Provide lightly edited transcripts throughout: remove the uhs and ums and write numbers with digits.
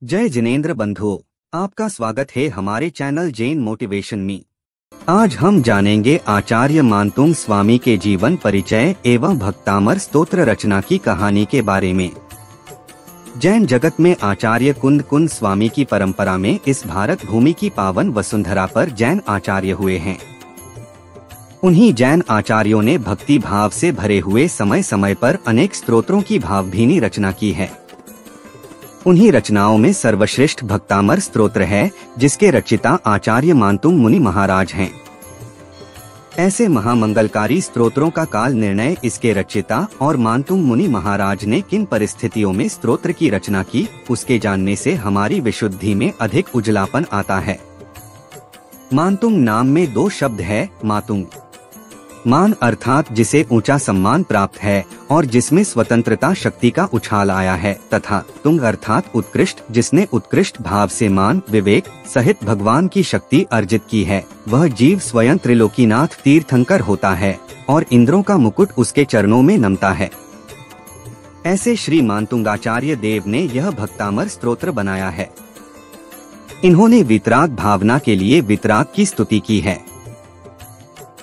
जय जिनेंद्र बंधुओं, आपका स्वागत है हमारे चैनल जैन मोटिवेशन में। आज हम जानेंगे आचार्य मानतुंग स्वामी के जीवन परिचय एवं भक्तामर स्तोत्र रचना की कहानी के बारे में। जैन जगत में आचार्य कुंद कुंद स्वामी की परंपरा में इस भारत भूमि की पावन वसुंधरा पर जैन आचार्य हुए हैं। उन्हीं जैन आचार्यों ने भक्ति भाव से भरे हुए समय समय पर अनेक स्तोत्रों की भावभीनी रचना की है। उन्हीं रचनाओं में सर्वश्रेष्ठ भक्तामर स्तोत्र है, जिसके रचिता आचार्य मानतुंग मुनि महाराज हैं। ऐसे महामंगलकारी स्तोत्रों का काल निर्णय इसके रचिता और मानतुंग मुनि महाराज ने किन परिस्थितियों में स्तोत्र की रचना की, उसके जानने से हमारी विशुद्धि में अधिक उजलापन आता है। मानतुंग नाम में दो शब्द है, मातुंग मान अर्थात जिसे ऊंचा सम्मान प्राप्त है और जिसमें स्वतंत्रता शक्ति का उछाल आया है, तथा तुंग अर्थात उत्कृष्ट, जिसने उत्कृष्ट भाव से मान विवेक सहित भगवान की शक्ति अर्जित की है। वह जीव स्वयं त्रिलोकीनाथ तीर्थंकर होता है और इंद्रों का मुकुट उसके चरणों में नमता है। ऐसे श्री मानतुंगाचार्य देव ने यह भक्तामर स्तोत्र बनाया है। इन्होंने वितराग भावना के लिए वितराग की स्तुति की है।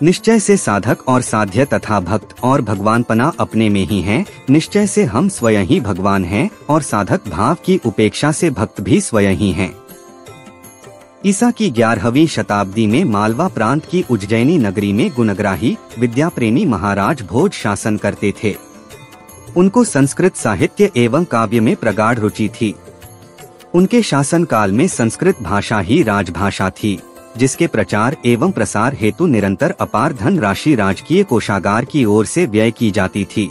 निश्चय से साधक और साध्य तथा भक्त और भगवानपना अपने में ही है। निश्चय से हम स्वयं ही भगवान हैं और साधक भाव की उपेक्षा से भक्त भी स्वयं ही हैं। ईसा की 11वीं शताब्दी में मालवा प्रांत की उज्जैनी नगरी में गुणग्राही विद्याप्रेमी महाराज भोज शासन करते थे। उनको संस्कृत साहित्य एवं काव्य में प्रगाढ़ रुचि थी। उनके शासन काल में संस्कृत भाषा ही राजभाषा थी, जिसके प्रचार एवं प्रसार हेतु निरंतर अपार धन राशि राजकीय कोषागार की ओर से व्यय की जाती थी।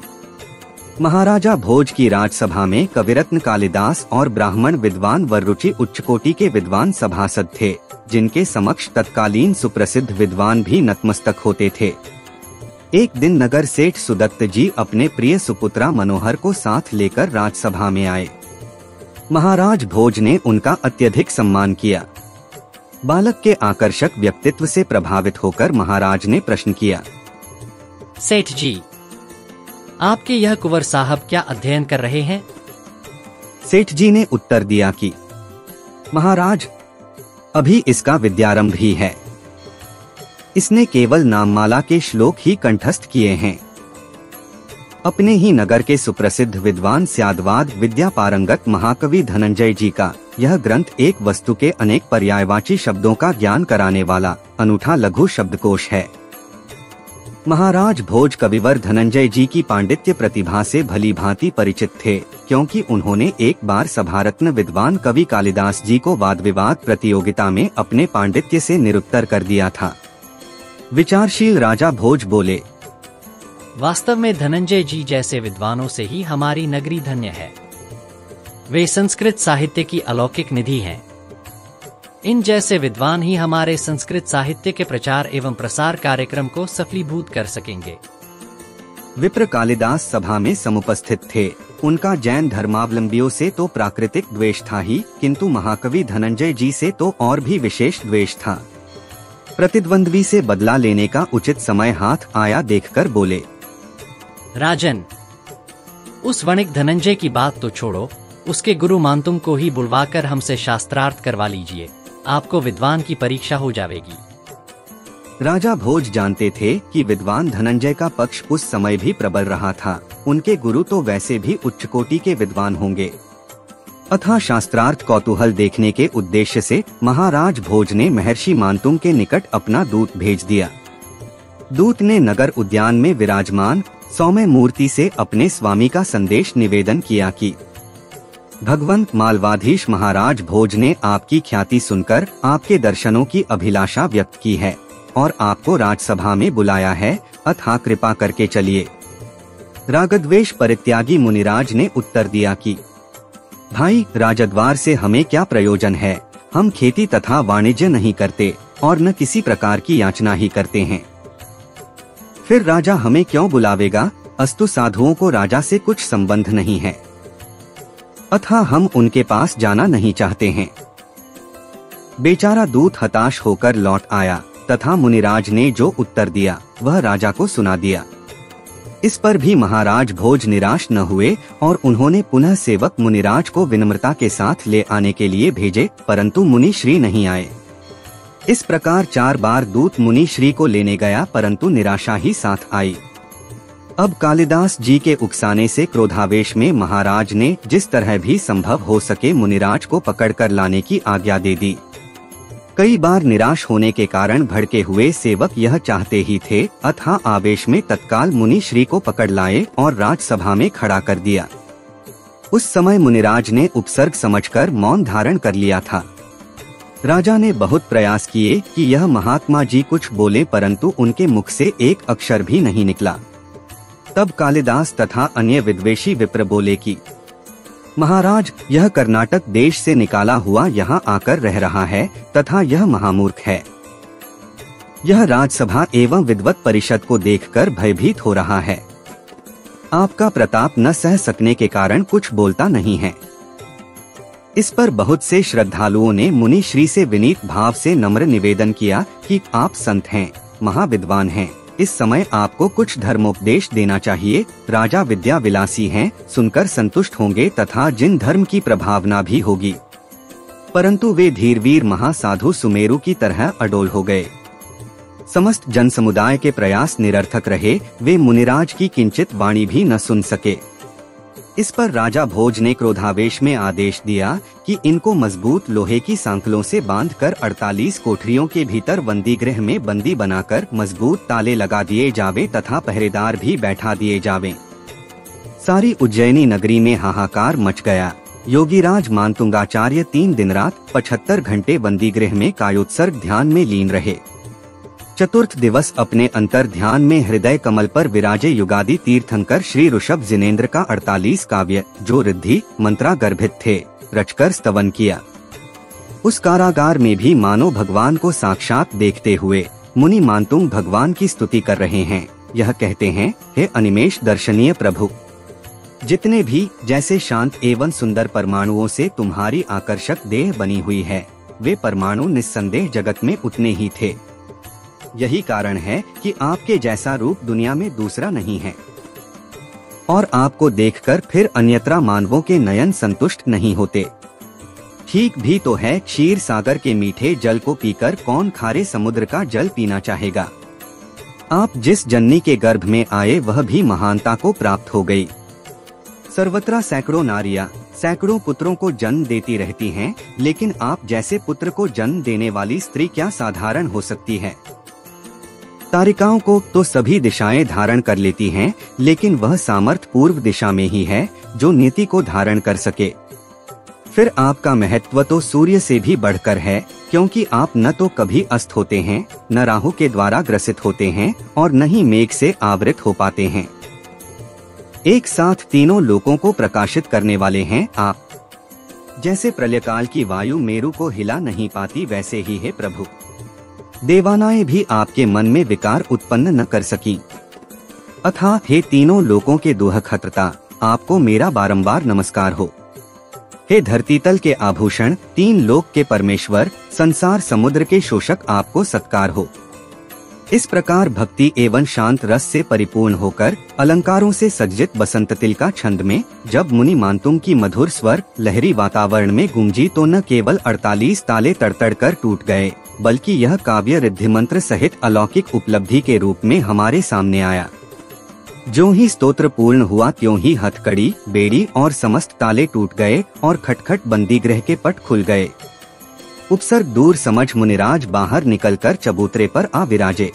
महाराजा भोज की राजसभा में कविरत्न कालिदास और ब्राह्मण विद्वान वररुचि उच्चकोटि के विद्वान सभासद थे, जिनके समक्ष तत्कालीन सुप्रसिद्ध विद्वान भी नतमस्तक होते थे। एक दिन नगर सेठ सुदत्त जी अपने प्रिय सुपुत्रा मनोहर को साथ लेकर राजसभा में आए। महाराज भोज ने उनका अत्यधिक सम्मान किया। बालक के आकर्षक व्यक्तित्व से प्रभावित होकर महाराज ने प्रश्न किया, सेठ जी, आपके यह कुंवर साहब क्या अध्ययन कर रहे हैं? सेठ जी ने उत्तर दिया कि महाराज, अभी इसका विद्यारंभ ही है। इसने केवल नाममाला के श्लोक ही कंठस्थ किए हैं। अपने ही नगर के सुप्रसिद्ध विद्वान स्यादवाद विद्या पारंगत महाकवि धनंजय जी का यह ग्रंथ एक वस्तु के अनेक पर्यायवाची शब्दों का ज्ञान कराने वाला अनूठा लघु शब्दकोश है। महाराज भोज कविवर धनंजय जी की पांडित्य प्रतिभा से भली भांति परिचित थे, क्योंकि उन्होंने एक बार सभारत्न विद्वान कवि कालिदास जी को वाद विवाद प्रतियोगिता में अपने पांडित्य से निरुत्तर कर दिया था। विचारशील राजा भोज बोले, वास्तव में धनंजय जी जैसे विद्वानों से ही हमारी नगरी धन्य है। वे संस्कृत साहित्य की अलौकिक निधि हैं। इन जैसे विद्वान ही हमारे संस्कृत साहित्य के प्रचार एवं प्रसार कार्यक्रम को सफलीभूत कर सकेंगे। विप्र कालिदास सभा में समुपस्थित थे। उनका जैन धर्मावलंबियों से तो प्राकृतिक द्वेष था ही, किंतु महाकवि धनंजय जी से तो और भी विशेष द्वेष था। प्रतिद्वंद्वी से बदला लेने का उचित समय हाथ आया देखकर बोले, राजन, उस वणिक धनंजय की बात तो छोड़ो, उसके गुरु मानतुंग को ही बुलवाकर हमसे शास्त्रार्थ करवा लीजिए। आपको विद्वान की परीक्षा हो जाएगी। राजा भोज जानते थे कि विद्वान धनंजय का पक्ष उस समय भी प्रबल रहा था। उनके गुरु तो वैसे भी उच्चकोटि के विद्वान होंगे। अतः शास्त्रार्थ कौतूहल देखने के उद्देश्य से महाराज भोज ने महर्षि मानतुंग के निकट अपना दूत भेज दिया। दूत ने नगर उद्यान में विराजमान सौम्य मूर्ति से अपने स्वामी का संदेश निवेदन किया कि भगवंत मालवाधीश महाराज भोज ने आपकी ख्याति सुनकर आपके दर्शनों की अभिलाषा व्यक्त की है और आपको राजसभा में बुलाया है, अतः कृपा करके चलिए। रागद्वेष परित्यागी मुनिराज ने उत्तर दिया कि भाई, राजद्वार से हमें क्या प्रयोजन है। हम खेती तथा वाणिज्य नहीं करते और न किसी प्रकार की याचना ही करते हैं। फिर राजा हमें क्यों बुलावेगा? अस्तु साधुओं को राजा से कुछ संबंध नहीं है, अतः हम उनके पास जाना नहीं चाहते हैं। बेचारा दूत हताश होकर लौट आया तथा मुनिराज ने जो उत्तर दिया वह राजा को सुना दिया। इस पर भी महाराज भोज निराश न हुए और उन्होंने पुनः सेवक मुनिराज को विनम्रता के साथ ले आने के लिए भेजे, परंतु मुनि श्री नहीं आए। इस प्रकार 4 बार दूत मुनि श्री को लेने गया, परंतु निराशा ही साथ आई। अब कालिदास जी के उकसाने से क्रोधावेश में महाराज ने जिस तरह भी संभव हो सके मुनिराज को पकड़कर लाने की आज्ञा दे दी। कई बार निराश होने के कारण भड़के हुए सेवक यह चाहते ही थे, अथाह आवेश में तत्काल मुनि श्री को पकड़ लाए और राजसभा में खड़ा कर दिया। उस समय मुनिराज ने उपसर्ग समझकर मौन धारण कर लिया था। राजा ने बहुत प्रयास किए कि यह महात्मा जी कुछ बोले, परंतु उनके मुख से एक अक्षर भी नहीं निकला। तब कालिदास तथा अन्य विद्वेषी विप्र बोले कि महाराज, यह कर्नाटक देश से निकाला हुआ यहाँ आकर रह रहा है तथा यह महामूर्ख है। यह राजसभा एवं विद्वत परिषद को देखकर भयभीत हो रहा है। आपका प्रताप न सह सकने के कारण कुछ बोलता नहीं है। इस पर बहुत से श्रद्धालुओं ने मुनि श्री से विनीत भाव से नम्र निवेदन किया कि आप संत हैं, महाविद्वान हैं, इस समय आपको कुछ धर्मोपदेश देना चाहिए। राजा विद्या विलासी हैं, सुनकर संतुष्ट होंगे तथा जिन धर्म की प्रभावना भी होगी। परंतु वे धीरवीर महासाधु सुमेरु की तरह अडोल हो गए। समस्त जन समुदाय के प्रयास निरर्थक रहे, वे मुनिराज की किंचित वाणी भी न सुन सके। इस पर राजा भोज ने क्रोधावेश में आदेश दिया कि इनको मजबूत लोहे की सांकलों से बांधकर 48 कोठरियों के भीतर बंदी गृह में बंदी बनाकर मजबूत ताले लगा दिए जावे तथा पहरेदार भी बैठा दिए जावे। सारी उज्जैनी नगरी में हाहाकार मच गया। योगीराज मानतुंगाचार्य 3 दिन रात 75 घंटे बंदी गृह में कायोत्सर्ग ध्यान में लीन रहे। चतुर्थ दिवस अपने अंतर ध्यान में हृदय कमल पर विराजे युगादि तीर्थंकर श्री ऋषभ जिनेन्द्र का 48 काव्य, जो रिद्धि मंत्रा गर्भित थे, रचकर स्तवन किया। उस कारागार में भी मानो भगवान को साक्षात देखते हुए मुनि मानतुंग भगवान की स्तुति कर रहे हैं। यह कहते हैं, हे अनिमेष दर्शनीय प्रभु, जितने भी जैसे शांत एवं सुंदर परमाणुओं से तुम्हारी आकर्षक देह बनी हुई है, वे परमाणु निस्संदेह जगत में उतने ही थे। यही कारण है कि आपके जैसा रूप दुनिया में दूसरा नहीं है। और आपको देखकर फिर अन्यत्र मानवों के नयन संतुष्ट नहीं होते। ठीक भी तो है, क्षीर सागर के मीठे जल को पीकर कौन खारे समुद्र का जल पीना चाहेगा। आप जिस जननी के गर्भ में आए वह भी महानता को प्राप्त हो गई। सर्वत्र सैकड़ों नारियां सैकड़ों पुत्रों को जन्म देती रहती हैं, लेकिन आप जैसे पुत्र को जन्म देने वाली स्त्री क्या साधारण हो सकती है। तारिकाओं को तो सभी दिशाएं धारण कर लेती हैं, लेकिन वह सामर्थ्य पूर्व दिशा में ही है जो नीति को धारण कर सके। फिर आपका महत्व तो सूर्य से भी बढ़कर है, क्योंकि आप न तो कभी अस्त होते हैं, न राहु के द्वारा ग्रसित होते हैं और न ही मेघ से आवृत हो पाते हैं। एक साथ तीनों लोकों को प्रकाशित करने वाले हैं आप। जैसे प्रलयकाल की वायु मेरु को हिला नहीं पाती, वैसे ही है प्रभु। देवानाएं भी आपके मन में विकार उत्पन्न न कर सकी। अथाह हे तीनों लोकों के दुहखत्रता, आपको मेरा बारंबार नमस्कार हो। हे धरती तल के आभूषण, 3 लोक के परमेश्वर, संसार समुद्र के शोषक, आपको सत्कार हो। इस प्रकार भक्ति एवं शांत रस से परिपूर्ण होकर अलंकारों से सज्जित बसंत तिल का छंद में जब मुनि मानतुंग की मधुर स्वर लहरी वातावरण में गूंजी, तो न केवल 48 ताले तड़तड़ कर टूट गए, बल्कि यह काव्य रिद्धि मंत्र सहित अलौकिक उपलब्धि के रूप में हमारे सामने आया। ज्यों ही स्तोत्र पूर्ण हुआ, त्यों ही हथकड़ी, बेड़ी और समस्त ताले टूट गए और खटखट बंदी गृह के पट खुल गए। उपसर्ग दूर समझ मुनिराज बाहर निकलकर चबूतरे पर आ विराजे।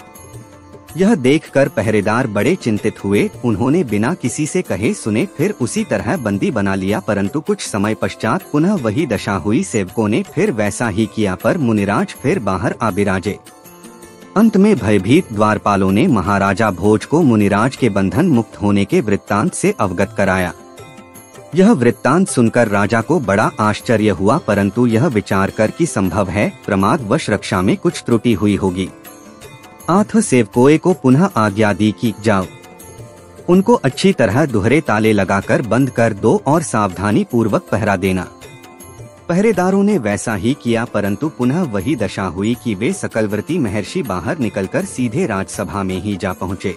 यह देखकर पहरेदार बड़े चिंतित हुए। उन्होंने बिना किसी से कहे सुने फिर उसी तरह बंदी बना लिया, परंतु कुछ समय पश्चात पुनः वही दशा हुई। सेवकों ने फिर वैसा ही किया, पर मुनिराज फिर बाहर आ विराजे। अंत में भयभीत द्वारपालों ने महाराजा भोज को मुनिराज के बंधन मुक्त होने के वृत्तांत से अवगत कराया। यह वृत्तांत सुनकर राजा को बड़ा आश्चर्य हुआ, परंतु यह विचार कर कि संभव है प्रमादवश रक्षा में कुछ त्रुटि हुई होगी। आठ सेवकों को पुनः आज्ञा दी कि जाओ, उनको अच्छी तरह दुहरे ताले लगाकर बंद कर दो और सावधानी पूर्वक पहरा देना। पहरेदारों ने वैसा ही किया, परंतु पुनः वही दशा हुई कि वे सकलवर्ती महर्षि बाहर निकलकर सीधे राजसभा में ही जा पहुँचे।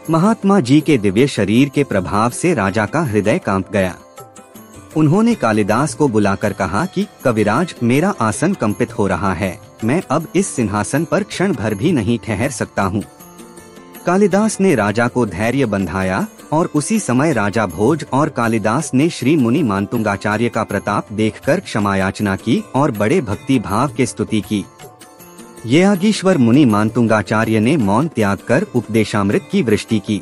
महात्मा जी के दिव्य शरीर के प्रभाव से राजा का हृदय कांप गया। उन्होंने कालिदास को बुलाकर कहा कि कविराज, मेरा आसन कंपित हो रहा है, मैं अब इस सिंहासन पर क्षण भर भी नहीं ठहर सकता हूँ। कालिदास ने राजा को धैर्य बंधाया और उसी समय राजा भोज और कालिदास ने श्री मुनि मानतुंगाचार्य का प्रताप देखकर क्षमा याचना की और बड़े भक्ति भाव के स्तुति की। यागीश्वर मुनि मानतुंगाचार्य ने मौन त्याग कर उपदेशामृत की वृष्टि की।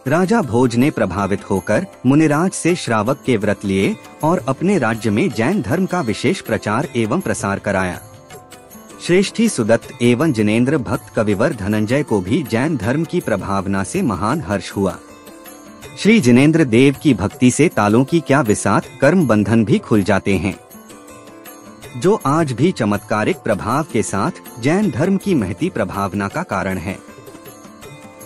राजा भोज ने प्रभावित होकर मुनिराज से श्रावक के व्रत लिए और अपने राज्य में जैन धर्म का विशेष प्रचार एवं प्रसार कराया। श्रेष्ठी सुदत्त एवं जिनेंद्र भक्त कविवर धनंजय को भी जैन धर्म की प्रभावना से महान हर्ष हुआ। श्री जिनेंद्र देव की भक्ति से तालों की क्या विसात कर्म बंधन भी खुल जाते हैं, जो आज भी चमत्कारिक प्रभाव के साथ जैन धर्म की महती प्रभावना का कारण है।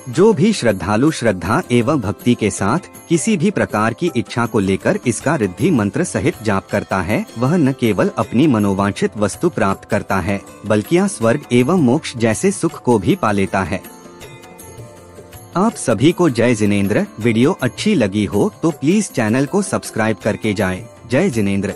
जो भी श्रद्धालु श्रद्धा एवं भक्ति के साथ किसी भी प्रकार की इच्छा को लेकर इसका रिद्धि मंत्र सहित जाप करता है, वह न केवल अपनी मनोवांछित वस्तु प्राप्त करता है, बल्कि स्वर्ग एवं मोक्ष जैसे सुख को भी पा लेता है। आप सभी को जय जिनेंद्र। वीडियो अच्छी लगी हो तो प्लीज चैनल को सब्सक्राइब करके जाएं। जय जिनेंद्र।